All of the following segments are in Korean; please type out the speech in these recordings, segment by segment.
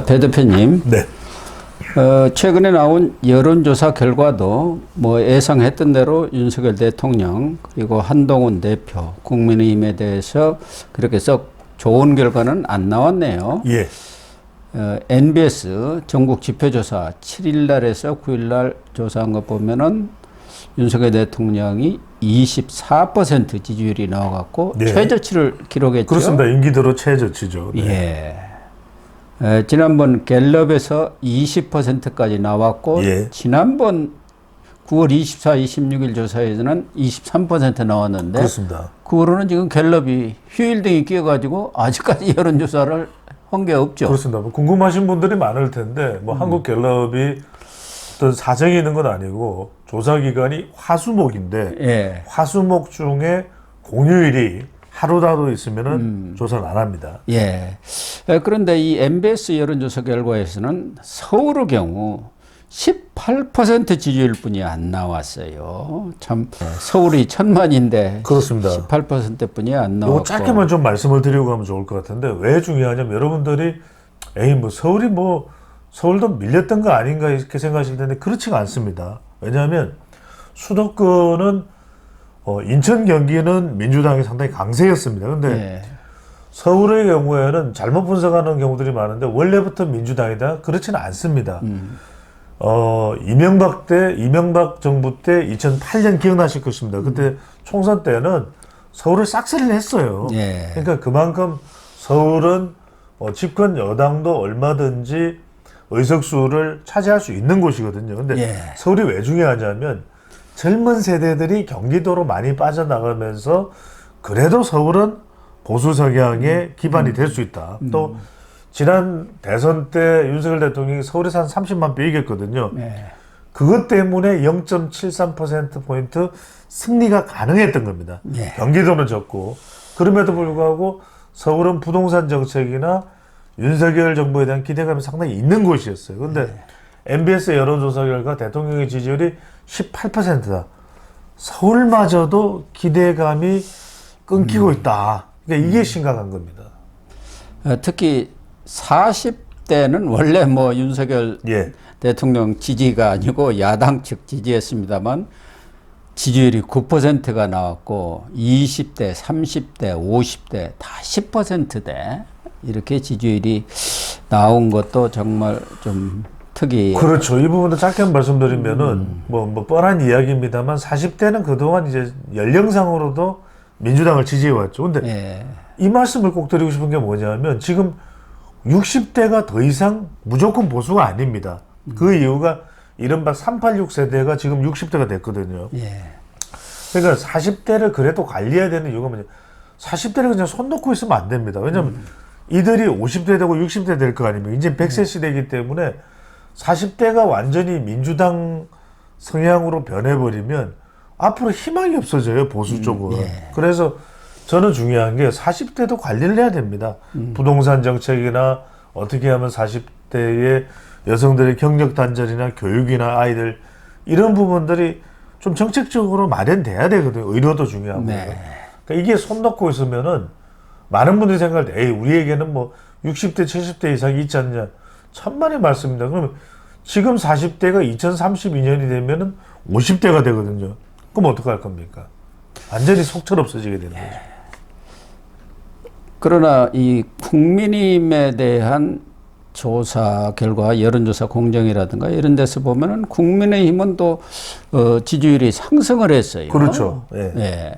배 대표님, 네. 최근에 나온 여론조사 결과도 뭐 예상했던 대로 윤석열 대통령 그리고 한동훈 대표 국민의힘에 대해서 그렇게 썩 좋은 결과는 안 나왔네요. 예. NBS 전국 지표조사 7일 날에서 9일 날 조사한 거 보면은 윤석열 대통령이 24% 지지율이 나와갖고 네. 최저치를 기록했죠. 그렇습니다. 임기대로 최저치죠. 네. 예. 지난번 갤럽에서 20%까지 나왔고 예. 지난번 9월 24, 26일 조사에서는 23% 나왔는데 그렇습니다. 그 후로는 지금 갤럽이 휴일 등이 끼어가지고 아직까지 여론조사를 한 게 없죠. 그렇습니다. 뭐 궁금하신 분들이 많을 텐데 뭐 한국갤럽이 어떤 사정이 있는 건 아니고 조사 기간이 화수목인데 예. 화수목 중에 공휴일이 하루라도 있으면은 조사를 안 합니다. 예. 그런데 이 MBS 여론조사 결과에서는 서울의 경우 18% 지지율 뿐이 안 나왔어요. 참 서울이 1000만인데 그렇습니다. 18% 뿐이 안 나왔고. 이거 짧게만 좀 말씀을 드리고 가면 좋을 것 같은데 왜 중요하냐면 여러분들이 뭐 서울이 뭐 서울도 밀렸던 거 아닌가 이렇게 생각하실 텐데 그렇지가 않습니다. 왜냐하면 수도권은 인천 경기는 민주당이 상당히 강세였습니다. 근데 예. 서울의 경우에는 잘못 분석하는 경우들이 많은데 원래부터 민주당이다 그렇지는 않습니다. 이명박 정부 때 2008년 기억나실 것입니다. 그때 총선 때는 서울을 싹쓸이를 했어요. 예. 그러니까 그만큼 서울은 집권 여당도 얼마든지 의석수를 차지할 수 있는 곳이거든요. 근데 예. 서울이 왜 중요하냐면 젊은 세대들이 경기도로 많이 빠져나가면서 그래도 서울은 보수 성향의 기반이 될 수 있다. 또 지난 대선 때 윤석열 대통령이 서울에서 한 30만 표 이겼거든요. 예. 그것 때문에 0.73%포인트 승리가 가능했던 겁니다. 예. 경기도는 적고 그럼에도 불구하고 서울은 부동산 정책이나 윤석열 정부에 대한 기대감이 상당히 있는 곳이었어요. 그런데 MBS 여론조사 결과 대통령의 지지율이 18%다. 서울마저도 기대감이 끊기고 있다. 그러니까 이게 심각한 겁니다. 특히 40대는 원래 뭐 윤석열 예. 대통령 지지가 아니고 야당 측 지지했습니다만 지지율이 9%가 나왔고 20대, 30대, 50대 다 10%대 이렇게 지지율이 나온 것도 정말 좀 특이. 그렇죠. 이 부분도 짧게 말씀드리면은 뭐 뻔한 이야기입니다만 40대는 그동안 이제 연령상으로도 민주당을 지지해왔죠. 근데 예. 이 말씀을 꼭 드리고 싶은 게 뭐냐면 지금 60대가 더 이상 무조건 보수가 아닙니다. 그 이유가 이른바 386 세대가 지금 60대가 됐거든요. 예. 그러니까 40대를 그래도 관리해야 되는 이유가 뭐냐. 40대를 그냥 손 놓고 있으면 안 됩니다. 왜냐면 이들이 50대 되고 60대 될 거 아닙니까? 이제 100세 시대이기 때문에 40대가 완전히 민주당 성향으로 변해버리면 앞으로 희망이 없어져요. 보수 쪽은. 예. 그래서 저는 중요한 게 40대도 관리를 해야 됩니다. 부동산 정책이나 어떻게 하면 40대의 여성들의 경력 단절이나 교육이나 아이들 이런 부분들이 좀 정책적으로 마련돼야 되거든요. 의료도 중요하고. 네. 그러니까 이게 손 놓고 있으면은 많은 분들이 생각할 때, 에이, 우리에게는 뭐 60대, 70대 이상이 있지 않냐. 천만의 말씀입니다. 그러면 지금 40대가 2032년이 되면은 50대가 되거든요. 그럼 어떡할 겁니까? 완전히 속철 없어지게 되는 거죠. 그러나 이 국민의힘에 대한 조사 결과 여론조사 공정이라든가 이런 데서 보면은 국민의힘은 또 지지율이 상승을 했어요. 그렇죠. 예. 예.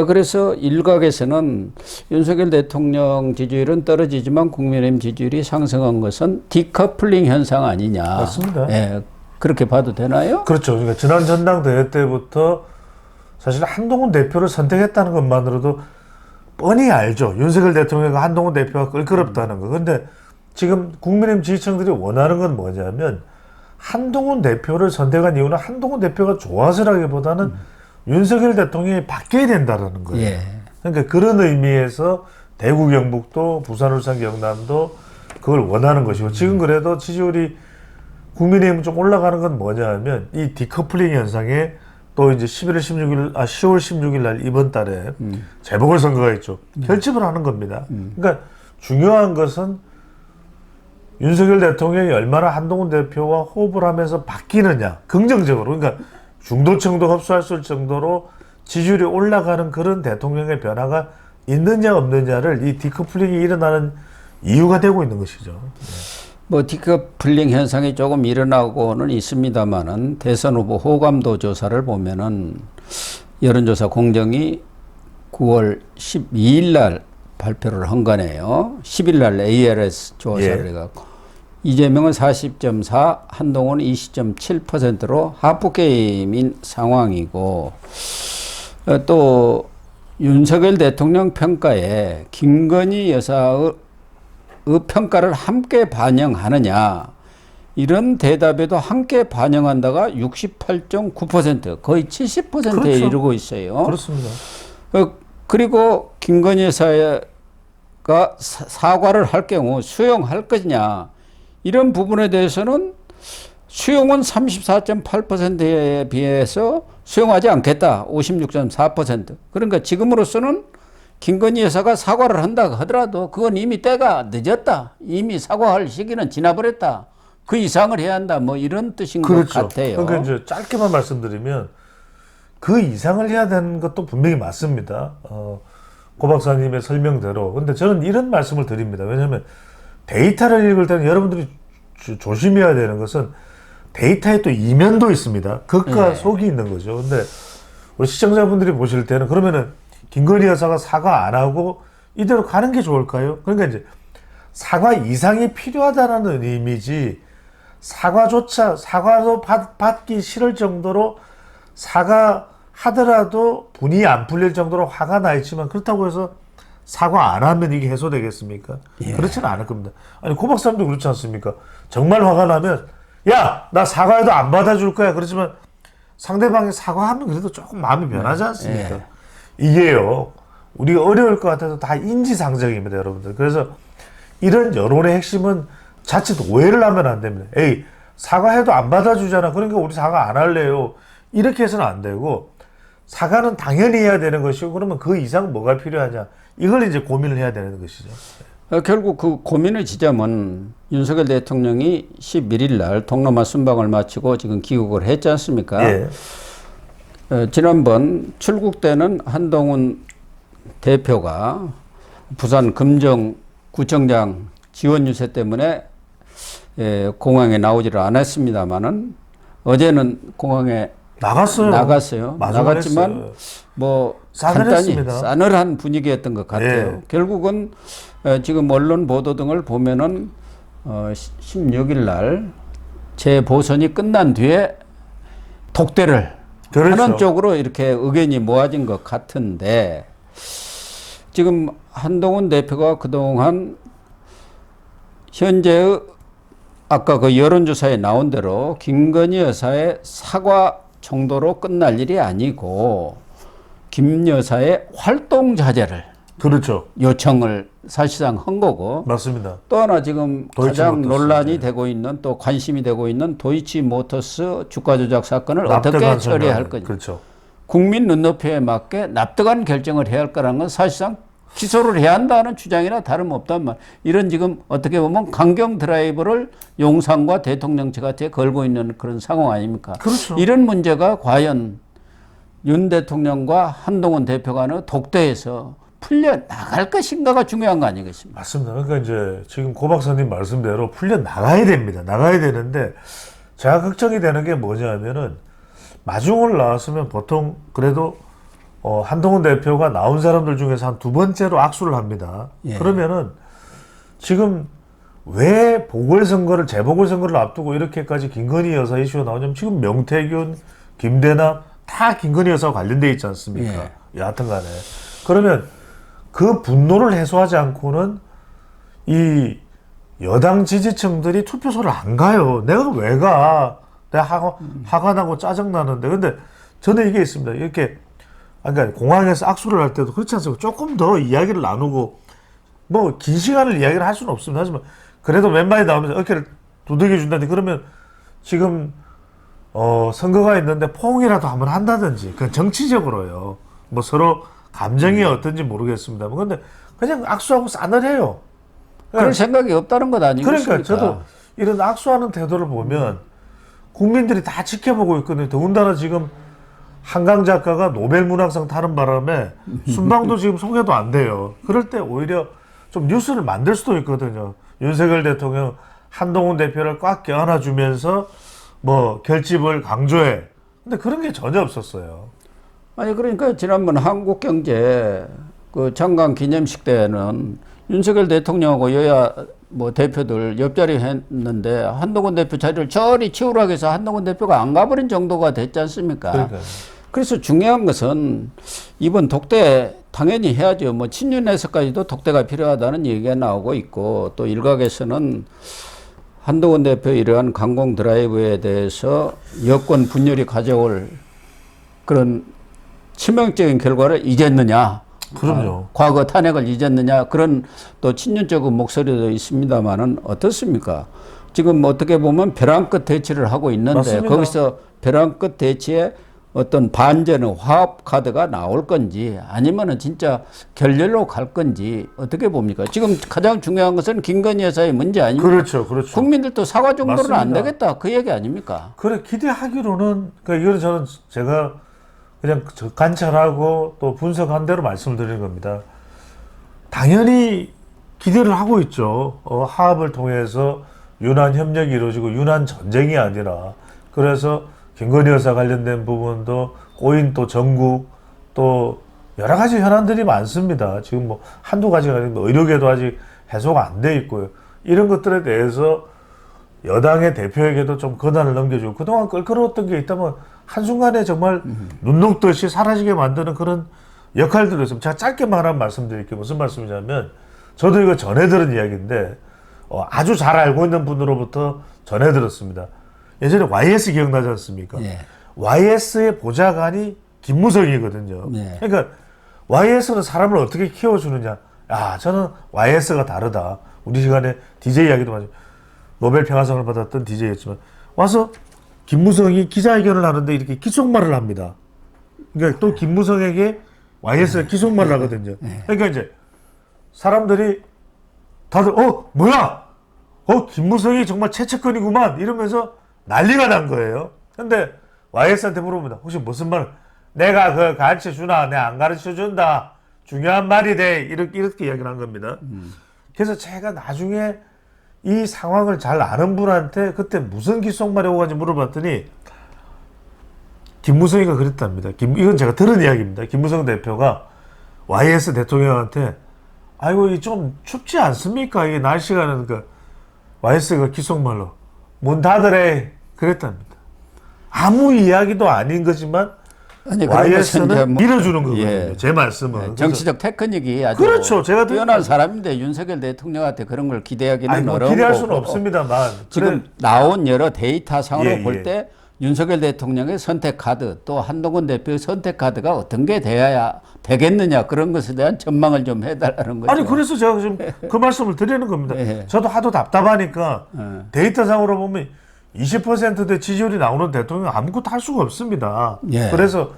그래서 일각에서는 윤석열 대통령 지지율은 떨어지지만 국민의힘 지지율이 상승한 것은 디커플링 현상 아니냐. 맞습니다. 예. 그렇게 봐도 되나요? 그렇죠. 그러니까 지난 전당대회 때부터 사실 한동훈 대표를 선택했다는 것만으로도 뻔히 알죠. 윤석열 대통령과 한동훈 대표가 껄끄럽다는 거. 근데 지금 국민의힘 지지층들이 원하는 건 뭐냐면 한동훈 대표를 선택한 이유는 한동훈 대표가 좋아서라기보다는 윤석열 대통령이 바뀌어야 된다는 거예요. 예. 그러니까 그런 의미에서 대구 경북도 부산 울산 경남도 그걸 원하는 것이고 지금 그래도 지지율이 국민의힘 좀 올라가는 건 뭐냐면 이 디커플링 현상에 또 이제 10월 16일 날 이번 달에 재보궐선거가 있죠. 결집을 하는 겁니다. 그러니까 중요한 것은 윤석열 대통령이 얼마나 한동훈 대표와 호흡을 하면서 바뀌느냐, 긍정적으로, 그러니까 중도층도 흡수할 수 있을 정도로 지지율이 올라가는 그런 대통령의 변화가 있느냐 없느냐를 이 디커플링이 일어나는 이유가 되고 있는 것이죠. 뭐 디커플링 현상이 조금 일어나고는 있습니다만은 대선 후보 호감도 조사를 보면은 여론조사 공정이 9월 12일 날 발표를 한 거네요. 10일 날 ALS 조사를 해갖고 이재명은 40.4, 한동훈은 20.7%로 하프 게임인 상황이고 또 윤석열 대통령 평가에 김건희 여사의 평가를 함께 반영하느냐 이런 대답에도 함께 반영한다가 68.9% 거의 70%에 그렇죠. 이르고 있어요. 그렇습니다. 그리고 김건희 여사가 사과를 할 경우 수용할 것이냐 이런 부분에 대해서는 수용은 34.8%에 비해서 수용하지 않겠다. 56.4%. 그러니까 지금으로서는 김건희 여사가 사과를 한다 하더라도 그건 이미 때가 늦었다. 이미 사과할 시기는 지나버렸다. 그 이상을 해야 한다. 뭐 이런 뜻인 그렇죠. 것 같아요. 그러니까 이제 짧게만 말씀드리면 그 이상을 해야 되는 것도 분명히 맞습니다. 고 박사님의 설명대로. 근데 저는 이런 말씀을 드립니다. 왜냐하면 데이터를 읽을 때는 여러분들이 조심해야 되는 것은 데이터에 또 이면도 있습니다. 극과 속이 있는 거죠. 근데 우리 시청자분들이 보실 때는 그러면은 김건희 여사가 사과 안 하고 이대로 가는 게 좋을까요? 그러니까 이제 사과 이상이 필요하다는 의미지 사과도 받기 싫을 정도로 사과하더라도 분이 안 풀릴 정도로 화가 나 있지만 그렇다고 해서 사과 안 하면 이게 해소되겠습니까? 그렇지는 않을 겁니다. 아니 고 박사님도 그렇지 않습니까? 정말 화가 나면 야, 나 사과해도 안 받아줄 거야. 그렇지만 상대방이 사과하면 그래도 조금 마음이 변하지 않습니까? 이게요, 우리가 어려울 것 같아서 다 인지상정입니다, 여러분들. 그래서 이런 여론의 핵심은 자칫 오해를 하면 안 됩니다. 에이, 사과해도 안 받아주잖아. 그러니까 우리 사과 안 할래요. 이렇게 해서는 안 되고, 사과는 당연히 해야 되는 것이고, 그러면 그 이상 뭐가 필요하냐. 이걸 이제 고민을 해야 되는 것이죠. 결국 그 고민의 지점은 윤석열 대통령이 11일 날 동남아 순방을 마치고 지금 귀국을 했지 않습니까? 예. 지난번 출국 때는 한동훈 대표가 부산 금정구청장 지원 유세 때문에 공항에 나오지를 않았습니다만은 어제는 공항에 나갔어요. 나갔지만 했어요. 뭐 싸늘했습니다. 간단히 싸늘한 분위기였던 것 같아요. 결국은 지금 언론 보도 등을 보면은 16일 날 재보선이 끝난 뒤에 독대를 하는 쪽으로 이렇게 의견이 모아진 것 같은데 지금 한동훈 대표가 그동안 현재의 아까 그 여론조사에 나온 대로 김건희 여사의 사과 정도로 끝날 일이 아니고 김 여사의 활동 자제를 그렇죠. 요청을 사실상 한 거고 맞습니다. 또 하나 지금 가장 도이치모터스, 논란이 되고 있는 또 관심이 되고 있는 도이치모터스 주가 조작 사건을 어떻게 납득한 처리할 설명. 거냐. 그렇죠. 국민 눈높이에 맞게 납득한 결정을 해야 할 거라는 건 사실상 기소를 해야 한다는 주장이나 다름없단 말. 이런 지금 어떻게 보면 강경 드라이브를 용산과 대통령측한테 걸고 있는 그런 상황 아닙니까? 그렇죠. 이런 문제가 과연 윤 대통령과 한동훈 대표 간의 독대에서 풀려 나갈 것인가가 중요한 거 아니겠습니까? 맞습니다. 그러니까 이제 지금 고 박사님 말씀대로 풀려 나가야 됩니다. 나가야 되는데 제가 걱정이 되는 게 뭐냐면은 마중을 나왔으면 보통 그래도 한동훈 대표가 나온 사람들 중에서 한 두 번째로 악수를 합니다. 그러면은 지금 왜 재보궐선거를 앞두고 이렇게까지 김건희 여사 이슈가 나오냐면 지금 명태균, 김대남 다 김건희 여사와 관련돼 있지 않습니까? 여하튼 간에. 그러면 그 분노를 해소하지 않고는 이 여당 지지층들이 투표소를 안 가요. 내가 왜 가? 내가 화가 나고 짜증나는데. 근데 저는 이게 있습니다. 이렇게 그러니까 공항에서 악수를 할 때도 그렇지 않습니까? 조금 더 이야기를 나누고 뭐 긴 시간을 이야기를 할 수는 없습니다. 하지만 그래도 웬만히 나오면서 어깨를 두들겨 준다든지 그러면 지금 선거가 있는데 포옹이라도 한번 한다든지 그냥 정치적으로요. 뭐 서로 감정이 어떤지 모르겠습니다만 근데 그냥 악수하고 싸늘해요. 그럴 생각이 없다는 것 아니겠습니까? 그러니까 저도 이런 악수하는 태도를 보면 국민들이 다 지켜보고 있거든요. 더군다나 지금 한강 작가가 노벨 문학상 타는 바람에 순방도 지금 소개도 안 돼요. 그럴 때 오히려 좀 뉴스를 만들 수도 있거든요. 윤석열 대통령 한동훈 대표를 꽉 껴안아주면서 뭐 결집을 강조해. 근데 그런 게 전혀 없었어요. 아니 그러니까 지난번 한국경제 그 장관 기념식 때는 윤석열 대통령하고 여야 뭐 대표들 옆자리 했는데 한동훈 대표 자리를 저리 치우라고 해서 한동훈 대표가 안 가버린 정도가 됐지 않습니까? 그러니까요. 그래서 중요한 것은 이번 독대 당연히 해야죠. 뭐 친윤에서까지도 독대가 필요하다는 얘기가 나오고 있고 또 일각에서는 한동훈 대표 이러한 강공 드라이브에 대해서 여권 분열이 가져올 그런 치명적인 결과를 잊었느냐. 그럼요. 과거 탄핵을 잊었느냐. 그런 또 친윤적인 목소리도 있습니다만은 어떻습니까? 지금 어떻게 보면 벼랑 끝 대치를 하고 있는데 맞습니다. 거기서 벼랑 끝 대치에 어떤 반전의 화합 카드가 나올 건지 아니면은 진짜 결렬로 갈 건지 어떻게 봅니까? 지금 가장 중요한 것은 김건희 여사의 문제 아닙니까? 그렇죠, 그렇죠. 국민들도 사과 정도는 안 맞습니다. 되겠다 그 얘기 아닙니까? 그래 기대하기로는 그러니까 이거는 저는 제가 그냥 관찰하고 또 분석한 대로 말씀을 드리는 겁니다. 당연히 기대를 하고 있죠. 화합을 통해서 윤한 협력이 이루어지고 윤한 전쟁이 아니라 그래서 김건희 여사 관련된 부분도 꼬인 또 전국 또 여러 가지 현안들이 많습니다. 지금 뭐 한두 가지가 아니고 의료계도 아직 해소가 안 돼 있고요. 이런 것들에 대해서 여당의 대표에게도 좀 권한을 넘겨주고 그동안 껄끄러웠던 게 있다면 한순간에 정말 눈 녹듯이 사라지게 만드는 그런 역할들을 했으면 제가 짧게만 하나 말씀드릴게요. 무슨 말씀이냐면 저도 이거 전해 들은 이야기인데 아주 잘 알고 있는 분으로부터 전해 들었습니다. 예전에 YS 기억나지 않습니까? 예. YS의 보좌관이 김무성이거든요. 예. 그러니까 YS는 사람을 어떻게 키워주느냐. 저는 YS가 다르다. 우리 시간에 DJ 이야기도 많이 노벨 평화상을 받았던 DJ였지만 와서 김무성이 기자회견을 하는데 이렇게 기속말을 합니다. 그러니까 또 김무성에게 YS가 기속말을 하거든요. 그러니까 이제 사람들이 다들 뭐야? 김무성이 정말 최측근이구만 이러면서 난리가 난 거예요. 근데 YS한테 물어봅니다. 혹시 무슨 말? 내가 그걸 가르쳐 주나? 내가 안 가르쳐 준다. 중요한 말이 돼. 이렇게 이야기를 한 겁니다. 그래서 제가 나중에 이 상황을 잘 아는 분한테 그때 무슨 귓속말이 오고 간지 물어봤더니 김무성이가 그랬답니다. 이건 제가 들은 이야기입니다. 김무성 대표가 YS 대통령한테 아이고 이 좀 춥지 않습니까? 이게 날씨가 그 YS가 귓속말로 문 닫으래 그랬답니다. 아무 이야기도 아닌 거지만 아니, 그런 것은 이제 YS는 뭐- 밀어주는 거거든요. 예. 제 말씀은. 정치적 테크닉이 아주 그렇죠. 제가 뛰어난 사람인데 윤석열 대통령한테 그런 걸 기대하기는 뭐 어려운 기대할 거고. 수는 없습니다만 지금 나온 여러 데이터상으로 예, 볼 때 윤석열 대통령의 선택 카드 또 한동훈 대표의 선택 카드가 어떤 게 돼야 되겠느냐 그런 것에 대한 전망을 좀 해달라는 거죠. 아니 그래서 제가 지금 그 말씀을 드리는 겁니다. 예. 저도 하도 답답하니까 예. 데이터상으로 보면 20%대 지지율이 나오는 대통령 아무것도 할 수가 없습니다. 예. 그래서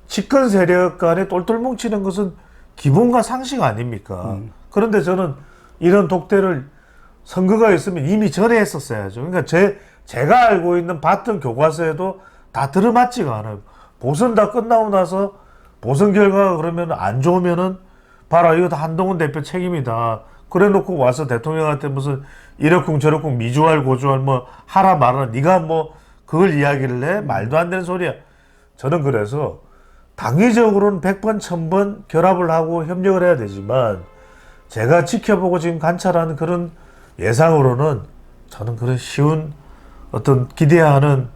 집권 세력 간에 똘똘 뭉치는 것은 기본과 상식 아닙니까? 그런데 저는 이런 독대를 선거가 있으면 이미 전에 했었어야죠. 그러니까 제가 알고 있는 봤던 교과서에도 다 들어맞지가 않아요. 보선 다 끝나고 나서 보선 결과가 그러면 안 좋으면은 봐라 이거 다 한동훈 대표 책임이다. 그래 놓고 와서 대통령한테 무슨 이러쿵 저러쿵 미주알 고주알 뭐 하라 말아라 네가 뭐 그걸 이야기를 해? 말도 안 되는 소리야. 저는 그래서 당위적으로는 100번 1000번 결합을 하고 협력을 해야 되지만 제가 지켜보고 지금 관찰하는 그런 예상으로는 저는 그런 쉬운 어떤 기대하는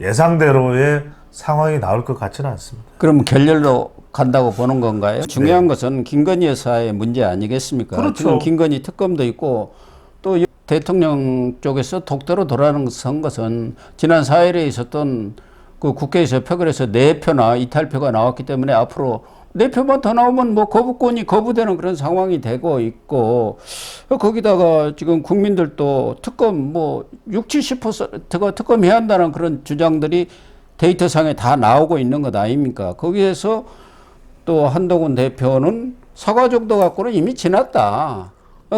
예상대로의 상황이 나올 것 같지는 않습니다. 그럼 결렬로 간다고 보는 건가요? 중요한 것은 김건희 여사의 문제 아니겠습니까? 그렇죠. 지금 김건희 특검도 있고 또 대통령 쪽에서 독대로 돌아선 것은 지난 4일에 있었던 그 국회에서 표결에서 4표나 이탈표가 나왔기 때문에 앞으로 4표만 더 나오면 뭐 거부권이 거부되는 그런 상황이 되고 있고 거기다가 지금 국민들도 특검 뭐 60, 70%가 특검해야 한다는 그런 주장들이 데이터상에 다 나오고 있는 것 아닙니까? 거기에서 또 한동훈 대표는 사과 정도 갖고는 이미 지났다.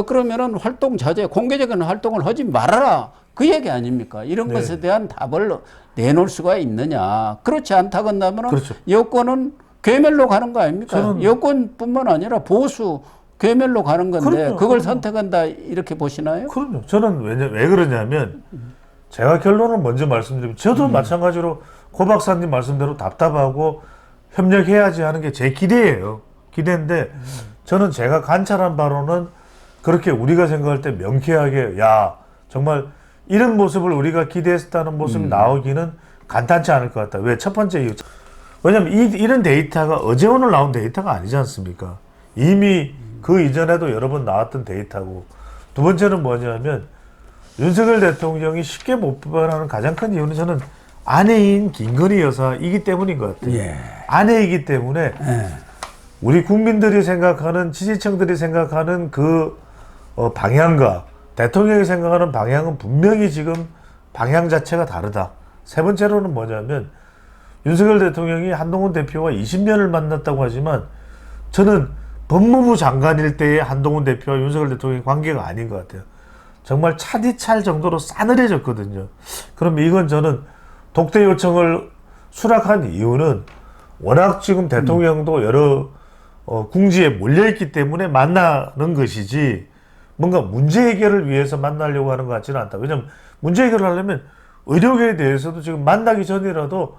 그러면은 활동 자제, 공개적인 활동을 하지 말아라. 그 얘기 아닙니까? 이런 네. 것에 대한 답을 내놓을 수가 있느냐. 그렇지 않다고 한다면 그렇죠. 여권은 괴멸로 가는 거 아닙니까? 저는- 여권뿐만 아니라 보수 괴멸로 가는 건데 그럼요, 그걸 그럼요. 선택한다 이렇게 보시나요? 그럼요. 저는 왜 그러냐면 제가 결론을 먼저 말씀드리면 저도 마찬가지로 고 박사님 말씀대로 답답하고 협력해야지 하는 게 제 기대예요. 기대인데 저는 제가 관찰한 바로는 그렇게 우리가 생각할 때 명쾌하게 야 정말 이런 모습을 우리가 기대했다는 모습이 나오기는 간단치 않을 것 같다. 왜? 첫 번째 이유. 왜냐하면 이런 데이터가 어제 오늘 나온 데이터가 아니지 않습니까? 이미 그 이전에도 여러 번 나왔던 데이터고 두 번째는 뭐냐면 윤석열 대통령이 쉽게 못 뽑아나는 가장 큰 이유는 저는 아내인 김건희 여사이기 때문인 것 같아요. 예. 아내이기 때문에 우리 국민들이 생각하는 지지층들이 생각하는 그 방향과 대통령이 생각하는 방향은 분명히 지금 방향 자체가 다르다. 세 번째로는 뭐냐면 윤석열 대통령이 한동훈 대표와 20년을 만났다고 하지만 저는 법무부 장관일 때의 한동훈 대표와 윤석열 대통령의 관계가 아닌 것 같아요. 정말 차디찰 정도로 싸늘해졌거든요. 그럼 이건 저는 독대 요청을 수락한 이유는 워낙 지금 대통령도 여러 궁지에 몰려있기 때문에 만나는 것이지 뭔가 문제 해결을 위해서 만나려고 하는 것 같지는 않다. 왜냐하면 문제 해결을 하려면 의료계에 대해서도 지금 만나기 전이라도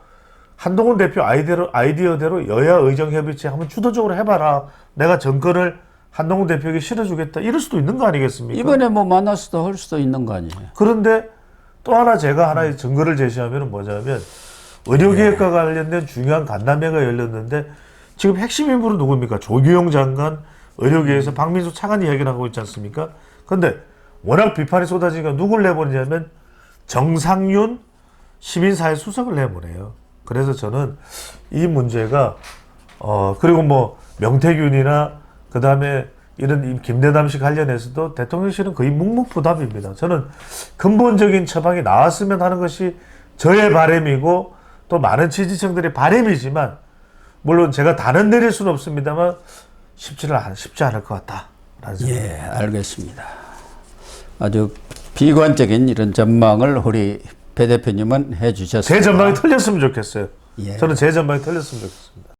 한동훈 대표 아이디어대로 여야 의정협의체 한번 주도적으로 해봐라. 내가 정권을 한동훈 대표에게 실어주겠다. 이럴 수도 있는 거 아니겠습니까? 이번에 뭐 만나서도 할 수도 있는 거 아니에요? 그런데 또 하나 제가 하나의 증거를 제시하면 뭐냐면 의료기획과 관련된 중요한 간담회가 열렸는데 지금 핵심 인물은 누구입니까? 조규용 장관, 의료계에서 박민수 차관 이야기를 하고 있지 않습니까? 그런데 워낙 비판이 쏟아지니까 누굴 내보내냐면 정상윤 시민사회 수석을 내보내요. 그래서 저는 이 문제가 그리고 뭐 명태균이나 그 다음에 이런 김대담씨 관련해서도 대통령실은 거의 묵묵부답입니다. 저는 근본적인 처방이 나왔으면 하는 것이 저의 바람이고 또 많은 지지층들의 바람이지만 물론 제가 단언 내릴 수는 없습니다만 쉽지 않을 것 같다라는 생각이 예, 알겠습니다. 아주 비관적인 이런 전망을 우리 배 대표님은 해주셨습니다. 제 전망이 틀렸으면 좋겠어요. 예. 저는 제 전망이 틀렸으면 좋겠습니다.